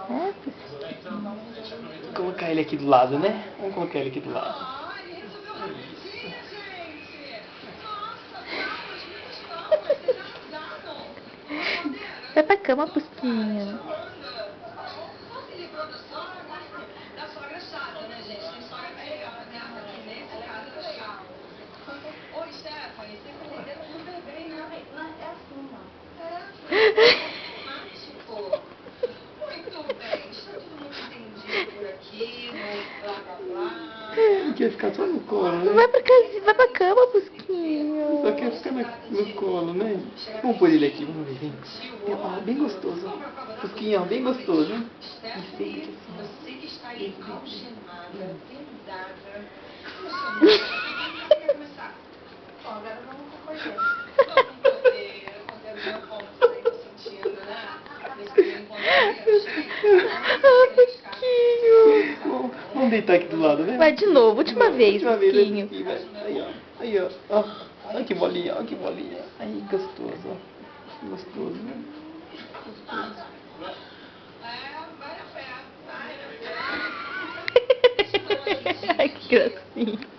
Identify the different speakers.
Speaker 1: É,
Speaker 2: Vou colocar ele aqui do lado, né? Vamos colocar ele aqui do lado.
Speaker 1: vai pra cama, Pusquinho.
Speaker 2: Ele quer ficar só no colo, né?
Speaker 1: Vai pra cama, Pusquinho.
Speaker 2: Só quer ficar no colo, né? Vamos pôr ele aqui, vamos ver, vem. Ó, bem gostoso, ó. Pusquinho, ó, bem gostoso, hein? Enfeite assim, ó. Vamos deitar aqui do lado, né?
Speaker 1: Vai de novo, última vez,
Speaker 2: Última vez,
Speaker 1: Pusquinho.
Speaker 2: aqui, vai. Aí, ó. Ó. Olha que bolinha, olha que bolinha. Aí, gostoso, ó. Gostoso, né? Gostoso.
Speaker 1: Ai, que gracinha.